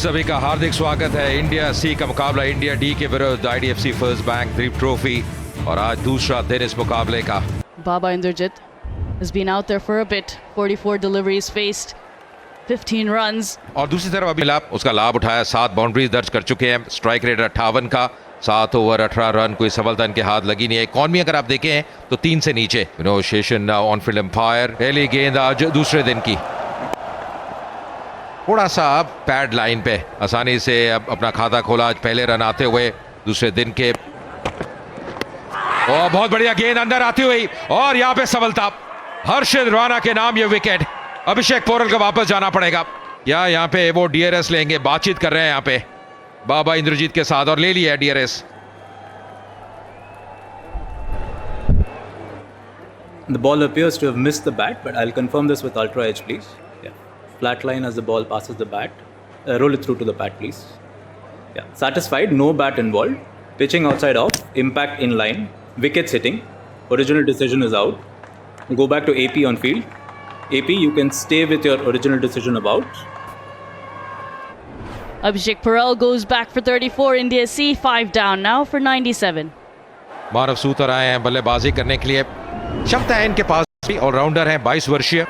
सभी का हार्दिक स्वागत है। इंडिया सी का मुकाबला इंडिया डी के विरुद्ध आईडीएफसी फर्स्ट बैंक द्वीप ट्रॉफी और आज दूसरा दिन इस मुकाबले का। Baba Indrajit has been out there for a bit. 44 deliveries faced, 15 runs. और दूसरी तरफ अभी उसका लाभ उठाया, 7 बाउंड्रीज दर्ज कर चुके हैं। स्ट्राइक रेट 58 का, 7 ओवर 18 रन, कोई सफलता इनके हाथ लगी नहीं है। इकॉनमी अगर आप देखें तो 3 से नीचे। Decision on field umpire. पहली गेंद आज दूसरे दिन की, थोड़ा सा पैड लाइन पे आसानी से अब अपना खाता खोला। आज पहले रन आते हुए दूसरे दिन के। और बहुत बढ़िया गेंद अंदर आती हुई और यहाँ पे सफलता। हर्षित राणा के नाम ये विकेट। अभिषेक पोरल को वापस जाना पड़ेगा या यहाँ पे वो डीआरएस लेंगे। बातचीत कर रहे हैं यहाँ पे बाबा इंद्रजीत के साथ और ले लिया है DRS. The ball appears to have missed the bat, but I'll confirm this with Ultra Edge, please. Yeah. Flat line as the ball passes the bat. Roll it through to the bat, please. Yeah. Satisfied, no bat involved. Pitching outside off, impact in line. Wickets hitting. Original decision is out. Go back to AP on field. AP, you can stay with your original decision about. Abhishek Paral goes back for 34. India C 5 down now for 97. मानव सूतर आए हैं बल्लेबाजी करने के लिए। क्षमता है इनके पास भी, ऑलराउंडर हैं, 22 वर्षीय।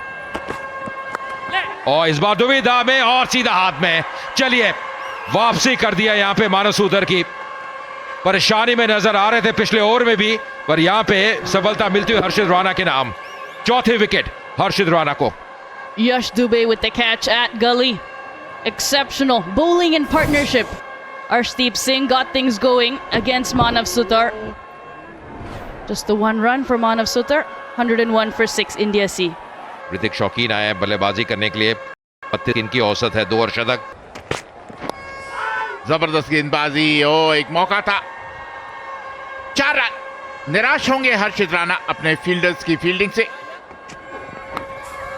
और इस बार दुविधा में और सीधा हाथ में। चलिए वापसी कर दिया यहाँ पे मानव सूतर की। परेशानी में नजर आ रहे थे पिछले ओवर में भी, पर यहाँ पे सफलता मिलती हुई हर्षित राणा के नाम। चौथी विकेट हर्षित राणा को। Yash Dubey with the catch at gully. Exceptional bowling in partnership. Arshdeep Singh got things going against Manav Sutar. Just the one run for Manav Sutar. 101 for 6 India C. Hrithik शौकीन आए हैं बल्लेबाजी करने के लिए। 32 इनकी औसत है, 2 अर्धशतक। जबरदस्त गेंदबाजी। ओ एक मौका था, 4 रन। निराश होंगे हर्षित राणा अपने फील्डर्स की फील्डिंग से।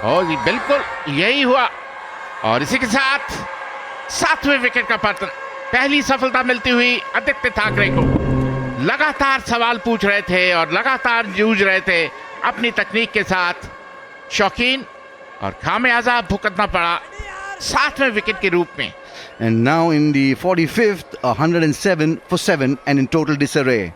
और बिल्कुल यही हुआ और इसी के साथ 7वें विकेट का पतन। पहली सफलता मिलती हुई आदित्य ठाकरे को। लगातार सवाल पूछ रहे थे और लगातार जूझ रहे थे अपनी तकनीक के साथ। शौकीन और खामियाजा भुगतना पड़ा 7वें विकेट के रूप में। And now in the 45th, 107 for 7 and in total disarray.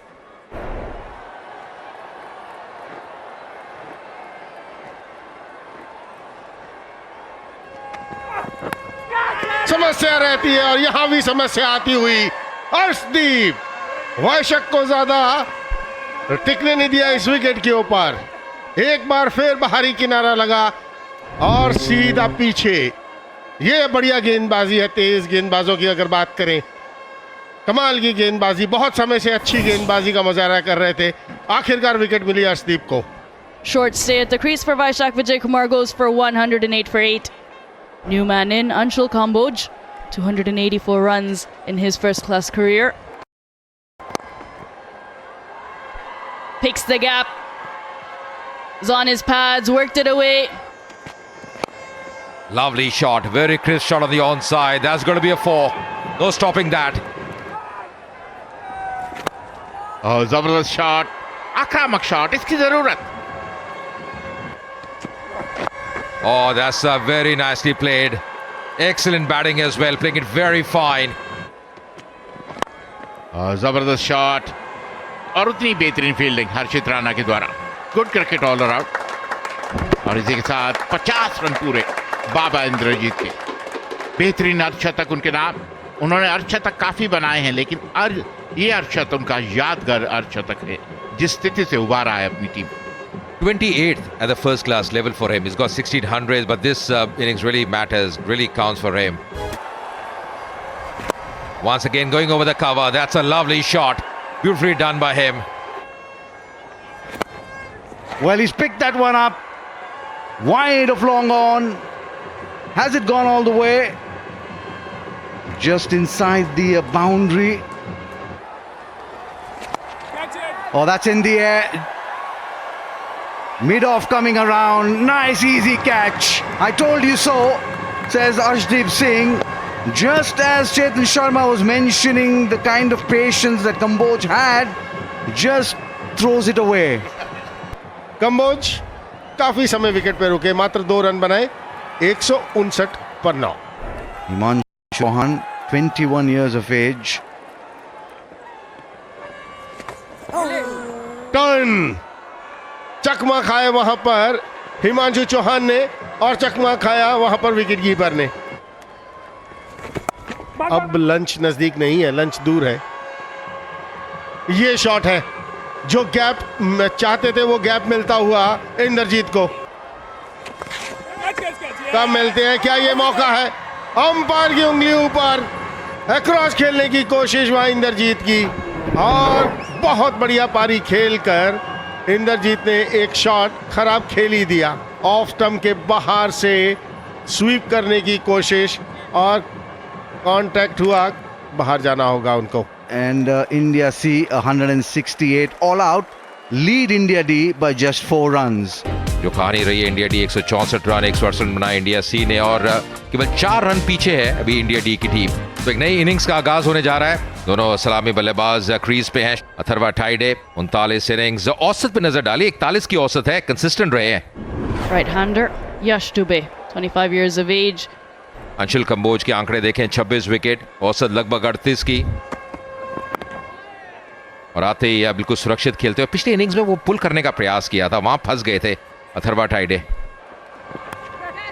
समस्या रहती है और यहां भी समस्या आती हुई। अर्शदीप वैशक को ज्यादा टिकने नहीं दिया इस विकेट के ऊपर। एक बार फिर बाहरी किनारा लगा और सीधा पीछे। ये बढ़िया गेंदबाजी है तेज गेंदबाजों की। अगर बात करें, कमाल की गेंदबाजी, बहुत समय से अच्छी गेंदबाजी का मुजाहरा कर रहे थे। आखिरकार विकेट मिली अर्शदीप को। Short stay at the crease for Vaishak Vijay Kumar goes for 108 for 8. New man in, Anshul Kamboj, 284 runs in his first class career. Picks the gap. Is on his pads, worked it away. Lovely shot, very crisp shot on the onside. That's going to be a 4. No stopping that. और जबरदस्त shot, आक्रामक shot, इसकी जरूरत। Oh, that's very nicely played. Excellent batting as well, playing it very fine. और जबरदस्त shot और उतनी बेहतरीन फील्डिंग हर्षित राणा के द्वारा। Good cricket all around. और इसी के साथ 50 रन पूरे बाबा इंद्रजीत के। बेहतरीन अर्धशतक उनके नाम। उन्होंने अर्धशतक काफी बनाए हैं, लेकिन ये अर्धशतक उनका यादगार अर्धशतक है जिस स्थिति से उबारा है अपनी team. 28th at the first class level for him. He's got 1600s, but this innings really matters, really counts for him. Once again going over the cover. That's a lovely shot. Beautifully done by him. Well, he's picked that one up. Wide of long on. Has it gone all the way? Just inside the boundary. Oh, that's in the air. Mid-off coming around. Nice easy catch. I told you so, says Arshdeep Singh. Just as Chetan Sharma was mentioning the kind of patience that Kamboj had, just throws it away. Kamboj काफी समय wicket पे रुके, मात्र 2 run बनाए, 159 पर 9। Himanshu Chauhan 21 years of age. Turn चकमा खाए वहां पर हिमांशु चौहान ने और चकमा खाया वहां पर विकेट कीपर ने। अब लंच नजदीक नहीं है, लंच दूर है। ये शॉट है जो गैप चाहते थे, वो गैप मिलता हुआ इंद्रजीत को। कब मिलते हैं, क्या ये मौका है? अंपायर की उंगली ऊपर, अक्रॉस खेलने की कोशिश वहां इंद्रजीत की और बहुत बढ़िया पारी खेलकर इंद्रजीत ने एक शॉट खराब खेल ही दिया। ऑफ स्टंप के बाहर से स्वीप करने की कोशिश और कांटेक्ट हुआ, बाहर जाना होगा उनको। And India see 168 all out, lead India D by just 4 runs. जो कहानी रही है इंडिया डी 164 रन 168 बनाए इंडिया सी ने और केवल 4 रन पीछे है अभी इंडिया डी की टीम। तो एक नई इनिंग्स का आगाज होने जा रहा है। दोनों सलामी बल्लेबाज क्रीज पे हैं। अथर्वा टाइडे 39 इनिंग्स औसत पे नजर डाली, 41 की औसत है, कंसिस्टेंट रहे हैं। Right-hander Yash Dubey, 25 years of age. Anshul Kamboj के आंकड़े देखें, 26 विकेट, औसत लगभग 38 की और आते ही बिल्कुल सुरक्षित खेलते हुए। पिछले इनिंग्स में वो पुल करने का प्रयास किया था, वहां फंस गए थे अथर्वा टाइडे।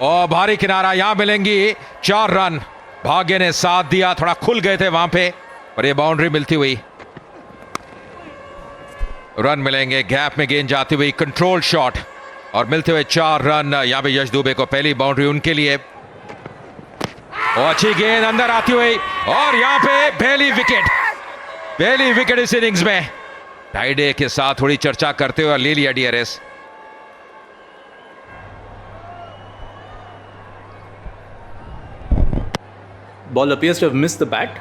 और भारी किनारा, यहां मिलेंगी 4 रन। भाग्य ने साथ दिया, थोड़ा खुल गए थे वहां पे और ये बाउंड्री मिलती हुई रन मिलेंगे। गैप में गेंद जाती हुई, कंट्रोल शॉट और मिलते हुए 4 रन। यहां पे यश दुबे को पहली बाउंड्री उनके लिए और अच्छी गेंद अंदर आती हुई और यहां पे पहली विकेट इस इनिंग्स में। टाइडे के साथ थोड़ी चर्चा करते हुए ले लिया DRS. Ball appears to have missed the bat.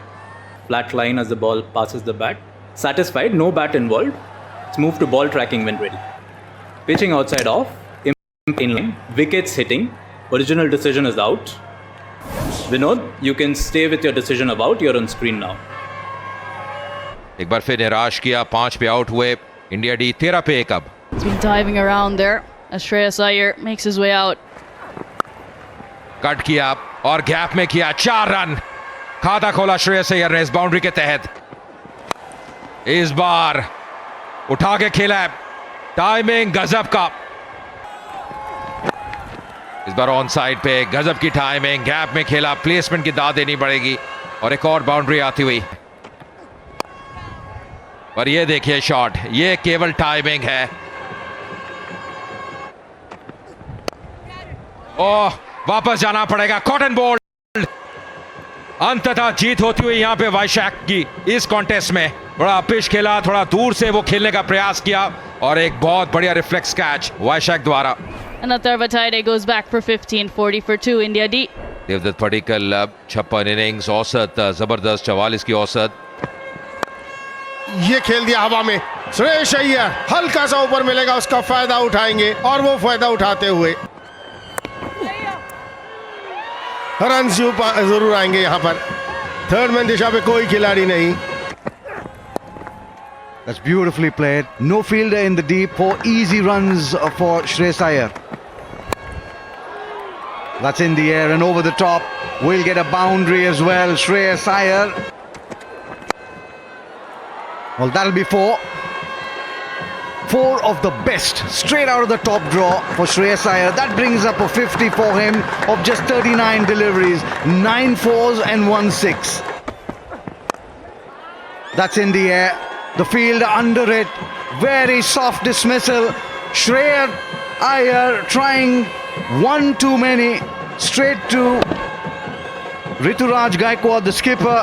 Flat line as the ball passes the bat. Satisfied, no bat involved. It's moved to ball tracking when ready. Pitching outside off, in line, wickets hitting. Original decision is out. Vinod, you can stay with your decision of out. You're on screen now. एक बार फिर निराश किया, 5 पे out हुए India D, 13 पे 1 अब। He's been diving around there as Shreyas Iyer makes his way out. Cut किया और गैप में किया 4 रन। खाता खोला श्रेयस अय्यर ने इस बाउंड्री के तहत। इस बार उठा के खेला है, टाइमिंग गजब का। इस बार ऑन साइड पे गजब की टाइमिंग, गैप में खेला, प्लेसमेंट की दाद देनी पड़ेगी और एक और बाउंड्री आती हुई। और ये देखिए शॉट, ये केवल टाइमिंग है। ओह, वापस जाना पड़ेगा, कॉटन बोल्ड। अंततः जीत होती हुई यहां पे वैशाख की इस कॉन्टेस्ट में। बड़ा पिच खेला, थोड़ा दूर से वो खेलने का प्रयास किया और एक बहुत बढ़िया रिफ्लेक्स कैच वैशाख द्वारा। And Atharva Taide goes back for 15, 40 for 2, India D. Devdutt Padikkal 56 innings, औसत जबरदस्त 44 की औसत। ये खेल दिया हवा में, श्रेयस अय्यर हल्का सा ऊपर मिलेगा, उसका फायदा उठाएंगे और वो फायदा उठाते हुए रन जरूर आएंगे। यहां पर थर्ड मैन दिशा पे कोई खिलाड़ी नहीं। That's beautifully played. No fielder in the deep for easy runs for Shreyas Iyer. That's in the air and over the top. We'll get a boundary as well. Shreyas Iyer. Well, that'll be 4. 4 of the best straight out of the top draw for Shreyas Iyer. That brings up a 50 for him of just 39 deliveries, 9 fours and 1 6. That's in the air. The field under it. Very soft dismissal. Shreyas Iyer trying one too many. Straight to Rituraj Gaikwad, the skipper,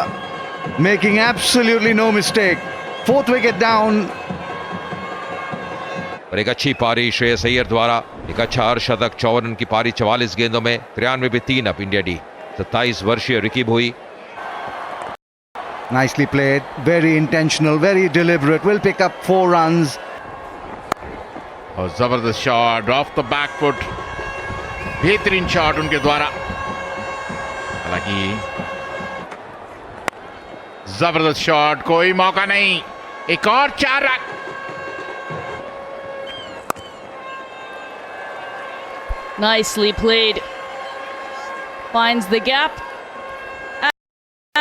making absolutely no mistake. 4th wicket down. और एक अच्छी पारी श्रेयस अय्यर द्वारा, एक अच्छा अर्धशतक, 54 run की पारी 44 गेंदों में, 93 पे 3 अब इंडिया डी। 27 वर्षीय Ricky Bhoi. Nicely played, very intentional, very deliberate. Will pick up 4 runs. और जबरदस्त shot of the back foot, बेहतरीन शॉट उनके द्वारा। हालांकि जबरदस्त शॉट, कोई मौका नहीं, एक और 4 run. Nicely played. Finds the gap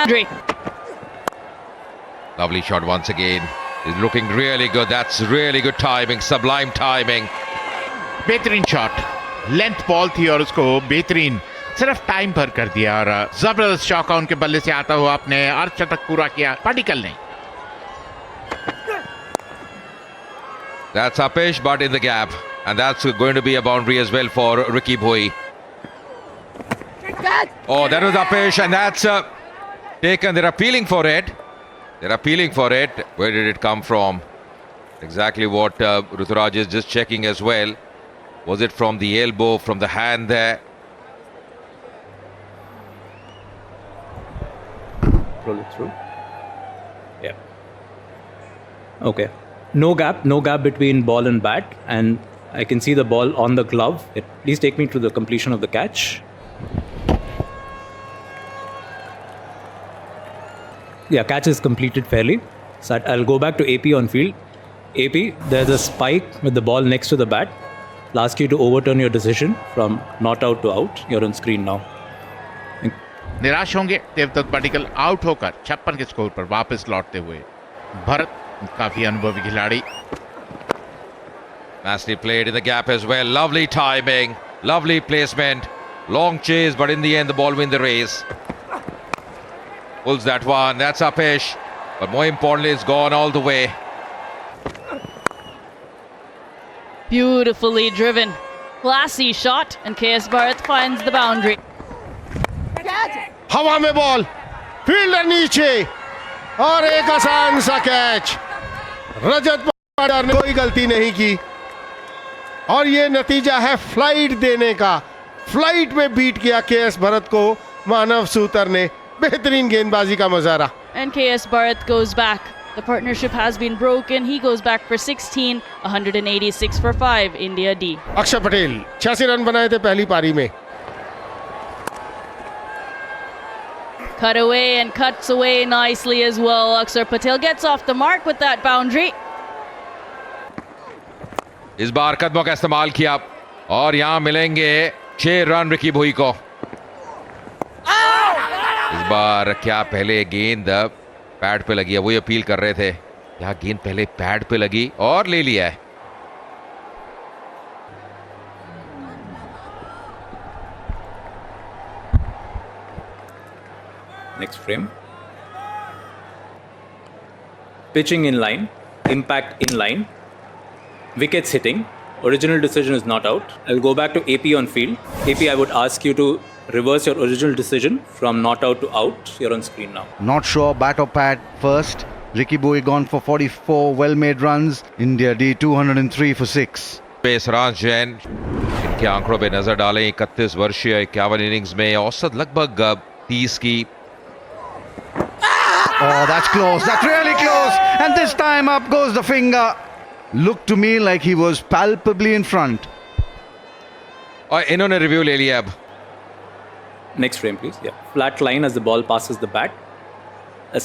boundary. Lovely shot once again. He's looking really good. That's really good timing, sublime timing. बेहतरीन शॉट, लेंथ बॉल थी और उसको बेहतरीन सिर्फ टाइम पर कर दिया और जबरदस्त चौका उनके बल्ले से आता हुआ अपने अर्धशतक पूरा किया पाडिक्कल ने. That's uppish, but in the gap. And that's going to be a boundary as well for Ricky Bhoi. Oh, that was uppish, and that's taken. They're appealing for it. They're appealing for it. Where did it come from? Exactly what Ruturaj is just checking as well. Was it from the elbow, from the hand there? Roll it through. Yeah. Okay. No gap between ball and bat, and I can see the ball on the glove. Please take me to the completion of the catch. Yeah, catch is completed fairly. So I'll go back to AP on field. AP, there's a spike with the ball next to the bat. I'll ask you to overturn your decision from not out to out. You're on screen now. निराश होंगे Devdutt Padikkal out होकर 56 के score पर वापस लौटते हुए. भरत काफी अनुभवी खिलाड़ी. Nicely played in the gap as well. Lovely timing, lovely placement. Long chase, but in the end the ball wins the race. Pulls that one. That's uppish, but more importantly, it's gone all the way. Beautifully driven. Classy shot, and KS Bharat finds the boundary. हवा में ball, fielder नीचे और एक आसान सा catch. रजत पाटिदार ने कोई गलती नहीं की और ये नतीजा है फ्लाइट देने का. फ्लाइट में बीट किया केएस भरत को मानव सूतर ने. बेहतरीन गेंदबाजी का मुजाहरा. And KS Bharat goes back. The partnership has been broken. He goes back for 16, 186 for 5, India D. अक्षर पटेल 86 रन बनाए थे पहली पारी में. Cut away and cuts away nicely as well. Akshar Patel gets off the mark with that boundary. इस बार कदमों का इस्तेमाल किया और यहां मिलेंगे 6 रन रिकी भोई को. इस बार क्या पहले गेंद पैड पे लगी है, वही अपील कर रहे थे. यहां गेंद पहले पैड पे लगी और ले लिया है. Next frame. Pitching in line, impact in line, wickets hitting, original decision is not out. I'll go back to AP on field. AP, I would ask you to reverse your original decision from not out to out. You're on screen now. Not sure, bat or pad first. Ricky Bhoi gone for 44 well-made runs. India D 203 for 6. पेसराज Jain इनके आंकड़ों पे नजर डालें. 31 वर्षीय 51 innings में औसत लगभग 30 की. Oh, that's close. That's really close. And this time up goes the finger. Looked to me like he was palpably in front. और इन्होंने रिव्यू ले लिया अब. Next frame, please. Yeah. Flat line as the ball passes the bat.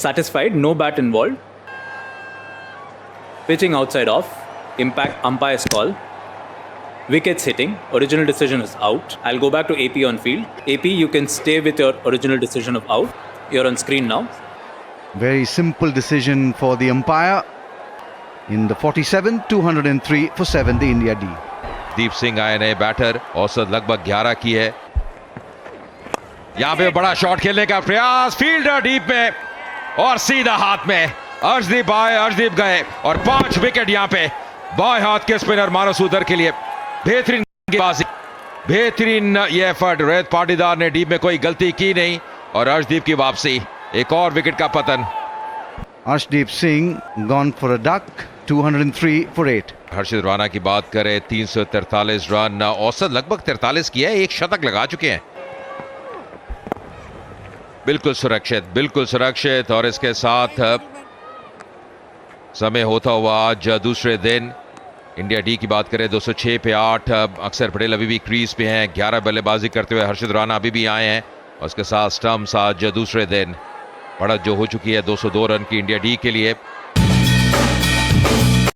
Satisfied, no bat involved. Pitching outside off. Impact umpire's call. Wickets hitting. Original decision is out. I'll go back to AP on field. AP, you can stay with your original decision of out. You're on screen now. Very simple decision for the umpire. In the 47, 203 for 7, the India D. Deep Singh आए नए batter. औसत लगभग 11 की है. यहां पे बड़ा shot खेलने का प्रयास. फील्डर डीप में और सीधा हाथ में. अर्शदीप आए, अर्शदीप गए और 5 विकेट यहां पे बाएं हाथ के स्पिनर मानव सूदर के लिए. बेहतरीन गेंदबाजी, बेहतरीन ये एफर्ट. रजत पाटीदार ने डीप में कोई गलती की नहीं और अर्शदीप की वापसी. एक और विकेट का पतन. Arshdeep Singh gone for a duck, 203 for 8. हर्षित राणा की बात करें 343 रन, औसत लगभग 43 की है. एक शतक लगा चुके हैं. बिल्कुल सुरक्षित. और इसके साथ समय होता हुआ आज दूसरे दिन इंडिया डी की बात करें 206 पे 8. अक्षर पटेल अभी भी क्रीज पे हैं. 11 बल्लेबाजी करते हुए हर्षित राणा अभी भी आए हैं और उसके साथ स्टम्प्स आज दूसरे दिन बढ़त जो हो चुकी है 202 रन की इंडिया डी के लिए.